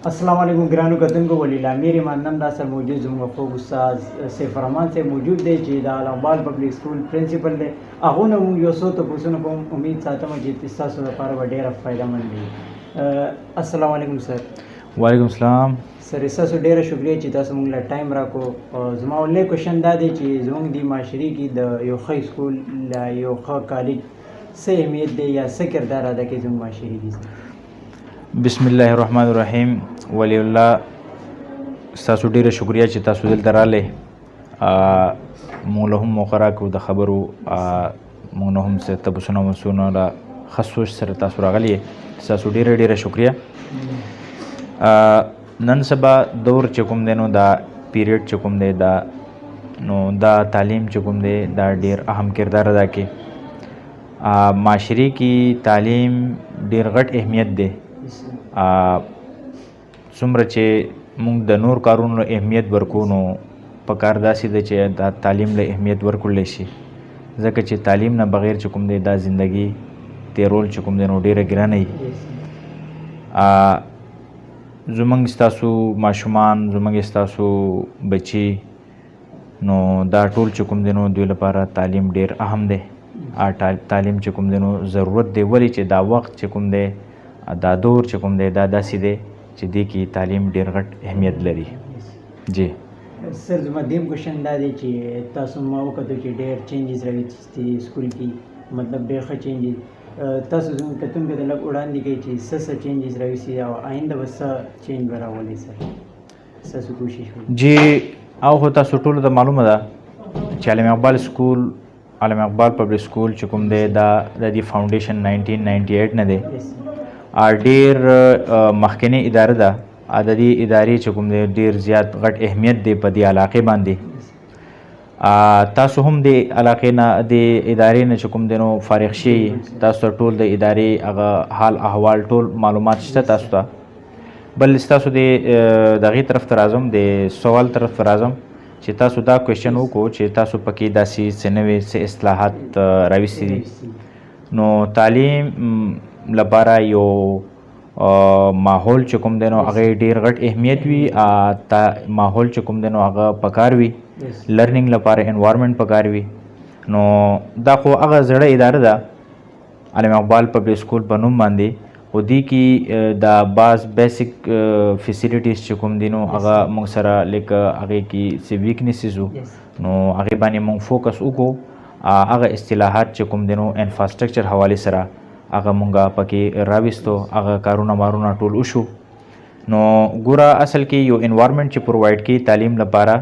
अस्सलाम वालेकुम ګرانو کتونکو ولیلا میری مانم دا سره موجود زموږ فوق استاد سیف الرحمن سے موجود دی چې د علامبال پبلک سکول پرنسپل دی. هغه نو یو څو تاسو کوم امید ساتم چې تاسو لپاره ډیره فائدہ مند وي. السلام علیکم سر. وعلیکم السلام سر. تاسو ډیره شکریہ چې تاسو موږ له ټایم راکو. زما ولې کوېشن دا دی چې زموږ د معاشري کې د یو ښه سکول یو ښه کالج څه اهمیت دی یا څه کردار ادا کوي زموږ معاشري کې؟ بسم الله الرحمن الرحیم. ولی الله تاسو ډیره شکریہ چې تاسو دلته راغلئ. موږ له هم موقع راکړو د خبرو، موږ نه هم څه تبصرونه ومسونه له ښه سوچ سره تاسو راغلي یې. تاسو ډیره ډیره شکریہ. نن سبا دور چې کوم دی نو دا پیریډ چې کوم دی دا نو دا تعلیم چې کوم دی دا ډیر اهم کردار ادا کوي. معاشري کې تعلیم ډیر غټ اهمیت دی. څومره چې موږ د نور کارونو اهمیت ورکو نو پکار داسې ده چې دا تعلیم له اهمیت ورکړلی شي، ځکه چې تعلیم نه بغیر چې کوم دی دا زندگی تیرول چې کوم دی نو ډیره ګرانه وي. زموږ ستاسو ماشومان، زموږ ستاسو بچي نو دا ټول چې کوم دی نو دوی لپاره تعلیم ډیر اهم دی. تعلیم چې کوم دی نو ضرورت دی، ولې چې دا وخت چې کوم دی دا دور چې کوم دی دا داسې دی چې دې کې تعلیم ډیر غټ اهمیت لري. جی سر. زما دیم کوېشن دا دی چې تاسو ما وکتو چې ډېر چینجز راوستي سکول کې، مطلب ډېر ښه چینجز. تاسو زموږ کتونکو ته لږ وړاندې کوئ چې څه چینجز راوستي او آینده به څه چینج به راولي سر؟ ستاسو کوشش وکړئ. جی او خو تاسو ټولو ته معلومه ده چې علامه اقبال سکول، علامه اقبال پبلک سکول چې کوم دی دا د دې فاونډیشن 1998 نه دی. ډیر مخکنی اداره ده. د دې ادارې چې کوم دی ډیر زیات غټ اهمیت دی په دې علاقې باندې. تاسو هم د علاقې نه د ادارې نه چې کوم دی نو فارغ شئ، تاسو ټول د ادارې هغه حال احوال ټول معلومات شته تاسو ته. بل تاسو د دغې طرف ته راځم، د سوال طرف ته راځم چې تاسو دا کوېشن وکړو چې تاسو پکې داسې څه نوې څه اصلاحات راوستي دي. نو تعلیم لپاره یو ماحول چې کوم دی نو هغه ډیر غټ اهمیت وي. ماحول چې کوم دی نو هغه پکار وي، لرننګ لپاره انوایرمنټ پکار وي. نو دا خو هغه زړه اداره ده علامه اقبال پبلک سکول په نوم باندې، خو دې کې دا بعض بیسک فیسیلیټیز چې کوم دي نو هغه موږ سره لکه هغې کې څه ویکنیسز وو نو هغې باندې موږ فوکس وکړو. هغه اصطلاحات چې کوم دی نو انفراسټرکچر حوالې سره هغه مونږه پکې راوستو، هغه کارونه مارونه ټول وشو. نو ګوره اصل کې یو انوایرمنټ چې پرووایډ کوي تعلیم لپاره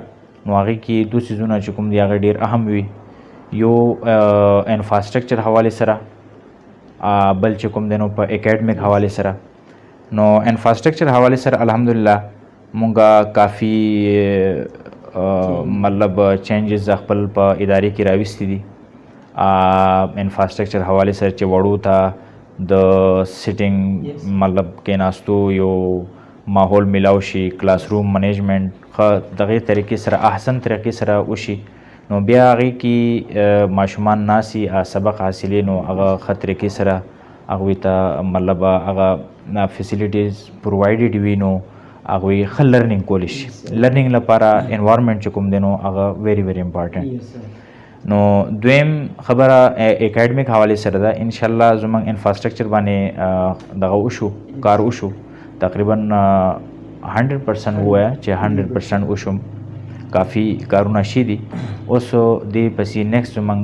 نو هغې کې دوه څیزونه چې کوم دي هغه ډېر اهم وي. یو انفراسټرکچر حوالې سره، بل چې کوم دی نو په اکیډمیک حوالې سره. نو انفراسټرکچر حوالې سره الحمدلله مونږه کافي مطلب چینجز خپل په ادارې کې راوستي دي. انفراسټرکچر حوالې سره چې وړو ته د سیټینګ مطلب کېناستو یو ماحول میلاو شي، کلاس روم منیجمنټ ښه دغې طریقې سره احسن طریقې سره وشي. نو بیا هغې کې ماشومان ناسي سبق حاصلې نو هغه ښه طریقې سره هغوی ته مطلب هغه فیسیلیټیز پرووایډډ وي نو هغوی ښه لرننګ کولی شي. لرننګ لپاره انوایرمنټ چې کوم دی نو هغه ویری ویری امپارټنټ. نو دویم خبره اکیډمیک حوالې سره ده. انشاءالله زموږ انفراسټرکچر باندې دغه وشو، کار وشو تقریبا 100% ووایه چې 100% وشو، کافي کارونه شي دي. اوس دې پسې نیکسټ زموږ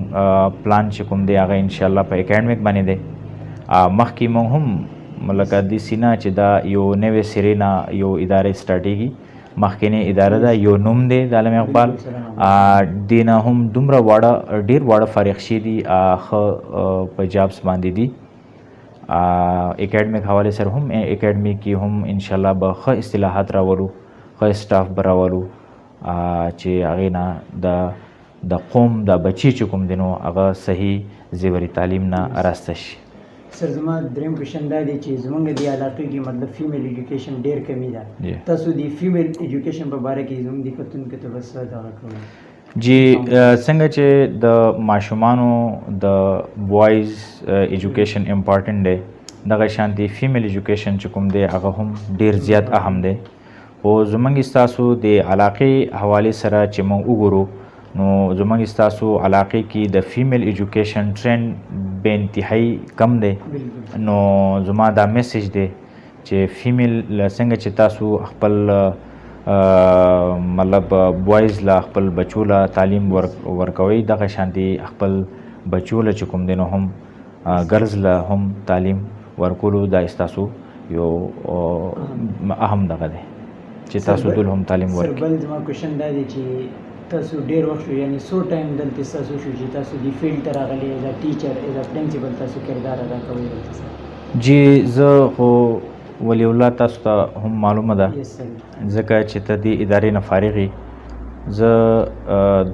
پلان چې کوم دی هغه انشاءالله په اکیډمیک باندې دی. مخکې موږ هم لکه داسې نه چې دا یو نوې سرې نه یو اداره سټارټېږي، مخکنی اداره ده، یو نوم دی د علامه اقبال. دې نه هم دومره واړه ډېر واړه فارغ شوي دي، ښه په جابس باندې دي. اکیډمیک حوالې سره هم اکیډمي کې هم انشاءالله به ښه اصطلاحات راولو، ښه سټاف به راولو چې هغې نه د قوم د بچي چې کوم دی نو هغه صحیح زیوري تعلیم نه راسته شي. سر. زما دریم کوېشن دا دی چې زموږ د علاقې کې مطلب فیمیل ایجوکیشن ډېر کمی ده. تاسو د فیمیل ایجوکیشن په باره کې زموږ د کتونکو ته به څه دغه کوئ؟ جی څنګه چې د ماشومانو د بوایز ایجوکیشن امپارټنټ دی دغه شانتي فیمیل ایجوکیشن چې کوم دی هغه هم ډیر زیات اهم دی. خو زمونږ ستاسو د علاقې حوالې سره چې موږ وګورو نو زمونږ ستاسو علاقې کې د فیمیل ایجوکیشن ټرینډ بې انتهایی کم دی. نو زما دا میسیج دی چې فیمیل څنګه چې تاسو خپل مطلب بوایز له خپل بچو له تعلیم ورکوئ دغه شانتي خپل بچو له چې کوم دی نو هم ګرلز له هم تعلیم ورکولو دا ستاسو یو اهم دغه دی چې تاسو ټول هم تعلیم ورکړئ. سر بل زما کوېشن دا دی چې تاسو ډېر وخت شو یعنې څو ټایم دلته ستاسو شو چې تاسو دې فیلډ ته راغلي ایز ا ټیچر ایز ا پرنسپل تاسو کردار ادا کوئ دلته سر؟ جی زه خو ولی الله تاسو ته هم معلومه ده ځکه چې ته دې ادارې نه فارغ یې. زه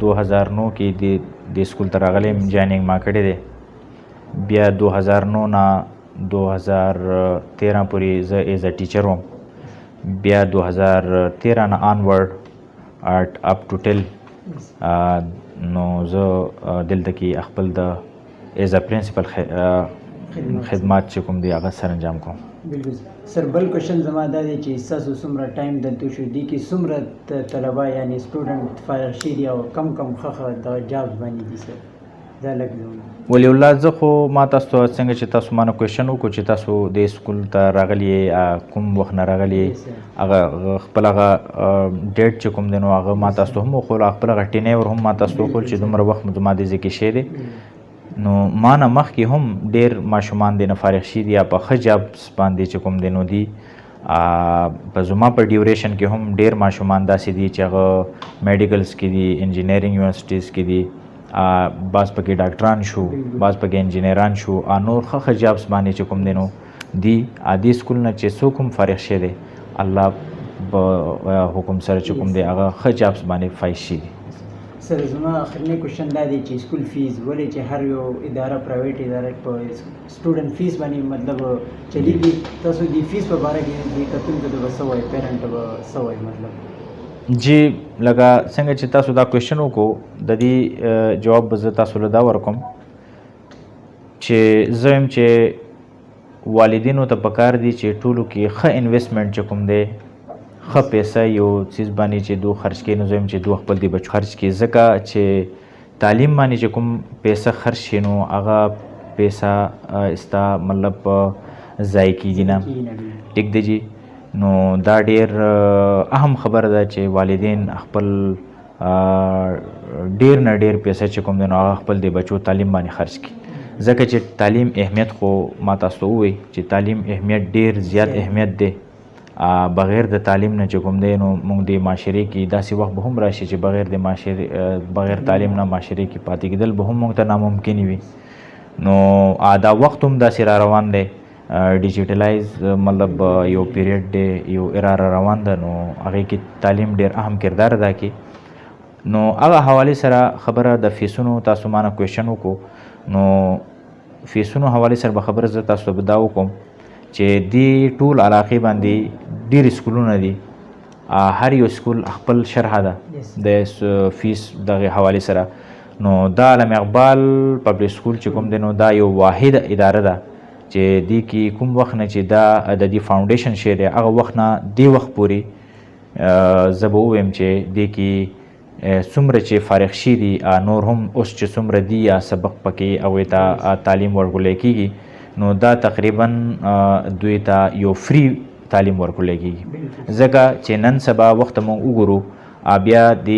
2009 کې دې سکول ته راغلی یم، جایننګ ما کړی دی. بیا 2009 نه 2013 پورې زه ایز ا ټیچر وم. بیا 2013 نه آنورډ اپ ټو ټل نو زه دلته کې خپل د ایز ا پرنسپل خدمات چې کوم دی هغه سر انجام کوم. بالکل سر بل کوېشن زما دا دی چې ستاسو څومره ټایم دلته شو دې کې څومره طلبه یعنې سټوډنټ فارغ شوي دي او کم ښه د جابس باندې دي سر؟ دا لږ ولی الله زه خو ما تاسو ته څنګه چې تاسو ما نه کوېشن وکړو چې تاسو دې سکول ته راغلي یې کوم وخت نه راغلي یې هغه خپل هغه ډیټ چې کوم دی نو هغه ما تاسو ته هم وښول، خپل هغه ټینیور هم ما تاسو ته وښول چې دومره وخت زما دې ځای کې شی دی. نو ما نه مخکې هم ډېر ماشومان دی نه فارغ شي دي یا په ښه جابس باندې چې کوم دی نو دي. په زما په ډیوریشن کې هم ډېر ماشومان داسې دي چې هغه میډیکلز کې دي، انجینرینګ یونیورسټیز کې دي، بعض پکې ډاکټران شو، بعض پکې انجینران شو، نور ښه جابس باندې چې کوم دی نو دي. دې سکول نه چې څوک هم فارغ شوی دی الله په حکم سره چې کوم دی هغه ښه جابس باندې فایز شي دي. سر زما اخرنی کوېشن دا دی چې سکول فیس ولې چې هر یو اداره پرایویټ اداره په سټوډنټ فیس باندې مطلب چلیږي، تاسو د فیس په باره کې د کتونکو ته به څه وایي، پیرنټ به څه وایي مطلب؟ جی لکه څنګه چې تاسو دا کوېشن وکړو د دې جواب به زه تاسو له دا ورکوم چې زه یم چې والدینو ته پکار دي چې ټولو کې ښه انویسټمنټ چې کوم دی ښه پیسه یو څیز باندې چې دو خرج کړي نو زه یم چې دو خپل دې بچو خرج کړي، ځکه چې تعلیم باندې چې کوم پیسه خرج شي نو هغه پیسه ستا مطلب ضایع کېږي نه. ټیک دی جی. نو دا ډېر اهم خبره ده چې والدین خپل ډېر نه ډېر پیسه چې کوم دی نو هغه خپل د بچو تعلیم باندې خرج کړي، ځکه چې تعلیم اهمیت خو ما تاسو ته ووایي چې تعلیم اهمیت ډېر زیات اهمیت دی. بغیر د تعلیم نه چې کوم دی نو موږ د معاشرې کې داسې وخت به هم راشي چې بغیر تعلیم نه معاشرې کې پاتې کېدل به هم موږ ته ناممکن وي. نو دا وخت هم داسې را روان دی، ډیجیټلایز مطلب یو پیریډ دی، یو ایرا را روان ده، نو هغې کې تعلیم ډېر اهم کردار ادا کړي. نو هغه حوالې سره خبره د فیسونو تاسو ما نه کوېشن وکړو، نو فیسونو حوالې سره به خبره زه تاسو ته به دا وکړم چې دې ټول علاقې باندې ډېر سکولونه دي، هر یو سکول خپل شرح ده د فیس دغې حوالې سره. نو دا علامه اقبال پبلک سکول چې کوم دی نو دا یو واحد اداره ده چې دې کې کوم وخت نه چې دا د دې فاونډیشن شی دی هغه وخت نه دې وخت پورې زه به ووایم چې دې کې څومره چې فارغ شي دي نور هم اوس چې څومره دي یا سبق پکې هغوی ته تعلیم ورکولی کېږي نو دا تقریبا دوی ته یو فری تعلیم ورکولی کېږي، ځکه چې نن سبا وخت موږ وګورو بیا د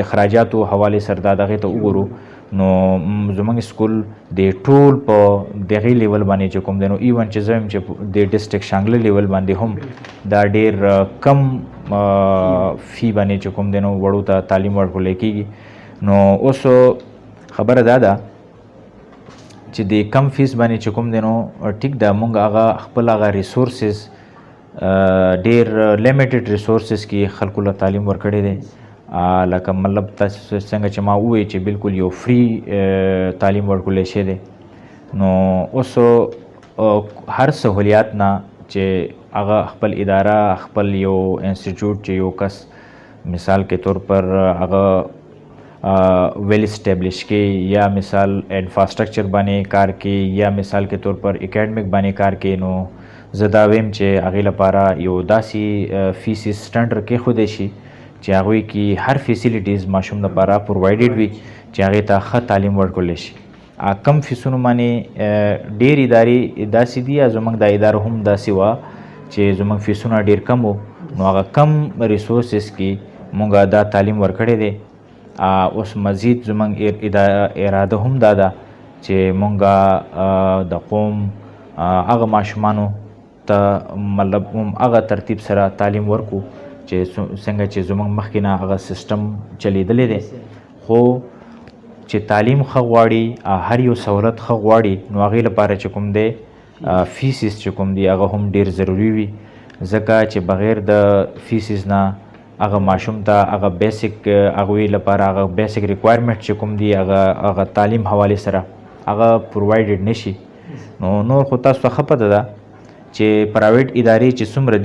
اخراجاتو حوالې سره دا دغې ته وګورو نو زموږ سکول د ټول په دغې لیول باندې چې کوم دی نو ایون چې زه یم چې د ډسټرکټ شانګله لیول باندې هم دا ډېر کم فی باندې چې کوم دی نو وړو ته تعلیم ورکولی کېږي. نو اوس خبره دا ده چې د کم فیس باندې چې کوم دی نو ټیک ده مونږ هغه خپل هغه ریسورسز ډېر لیمیټډ ریسورسز کې خلکو له تعلیم ورکړی دی، لکه مطلب تاسو څنګه چې ما ووایي چې بالکل یو فری تعلیم ورکولی شوی دی. نو اوس هر سهولیات نه چې هغه خپل اداره خپل یو انسټیټیوټ چې یو کس مثال کے طور پر هغه well establish کې یا مثال انفراस्ट्रक्चर باندې کار کې یا مثال کے طور پر اکیډمیک باندې کار کې نو زه دا ویم چې هغې لپاره یو داسې فیسز سټنډر کېښودی شي چې هغوی کې هر فیسیلیټیز ماشوم لپاره پرووایډډ وي چې هغې ته ښه تعلیم ورکولی شي. کم فیسونو باندې ډېر ادارې داسې دي یا زموږ دا اداره هم داسې وه چې زموږ فیسونه ډېر کم وو نو هغه کم ریسورسز کې مونږ دا تعلیم ورکړی دی. اوس مزید زموږ اراده هم دا ده چې مونږ د قوم هغه ماشومانو ته مطلب هغه ترتیب سره تعلیم ورکو چې څنګه چې زموږ مخکې نه هغه سیسټم چلیدلی دی خو چې تعلیم ښه غواړي هر یو سہولت ښه غواړي نو هغې لپاره چې کوم دی فیسز چې کوم دی هغه هم ډېر ضروري وي ځکه چې بغیر د فیسز نه هغه ماشوم ته هغه بیسک هغوی لپاره هغه بیسک ریکوایرمنټ چې کوم دی هغه تعلیم حوالې سره هغه پرووایډډ نشي. نو نور خو تاسو ته ښه پته ده چې پرایویټ ادارې چې څومره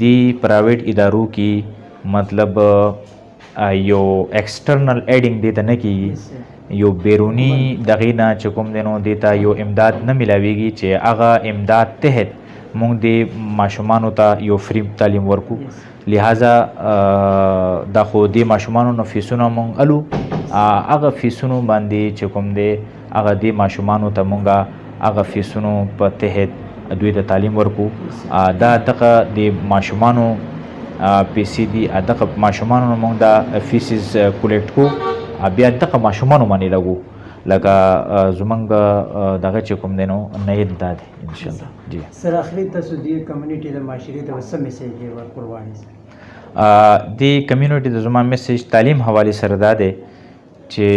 دي پرایویټ ادارو کې مطلب یو ایکسټرنل ایډینګ دې ته نه کېږي یو بیروني دغې نه چې کوم دی نو دې ته یو امداد نه میلاویږي چې هغه امداد تحت مونږ د ماشومانو ته یو فری تعلیم ورکو. لہذا دا خو دې ماشومانو نه فیسونه مونږ الو هغه فیسونو باندې چې کوم دی هغه دې ماشومانو ته مونږ هغه فیسونو په تحت دوی ته تعلیم ورکو. دا دغه د ماشومانو پیسې دي دغه ماشومانو نه مونږ دا فیسز کولیکټ کو بیا دغه ماشومانو باندې لګو لکه زمونږ دغه چې کوم دی نو نیت دا دی انشاءالله. جی سر اخري تاسو د کمیونټي د معاشرې ته څه میسیج ورکول غواړئ؟ د کمیونټي د زما میسیج تعلیم حوالې سره دا دی چې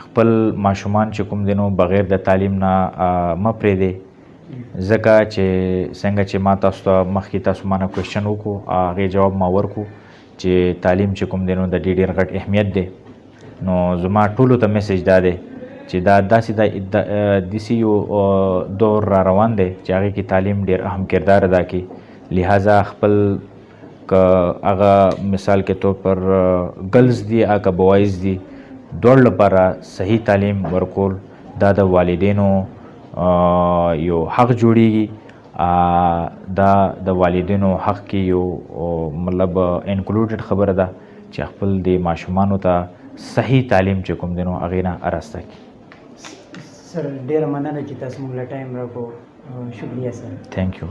خپل ماشومان چې کوم دی نو بغیر د تعلیم نه مه پرېږدئ ځکه چې څنګه چې ما تاسو ته مخکې تاسو ما نه کوېشن وکړو هغې جواب ما ورکړو چې تعلیم چې کوم دی نو د ډېر غټ اهمیت دی. نو زما ټولو ته میسیج دا دی چې دا داسې یو دور را روان دی چې هغې کې تعلیم ډېر اهم کردار ادا کوي. لہذا خپل که هغه مثال کے طور پر گرلز دي که بوایز دي دواړو لپاره صحیح تعلیم ورکول دا د والدینو یو حق جوړیږي. دا د والدینو حق کې یو مطلب انکلوډډ خبره ده چې خپل د ماشومانو ته صحیح تعلیم چې کوم دی نو هغې نه اراسته کړي. سر ډېره مننه چې تاسو موږ له ټایم راکړو. شکریه سر. تھینک یو.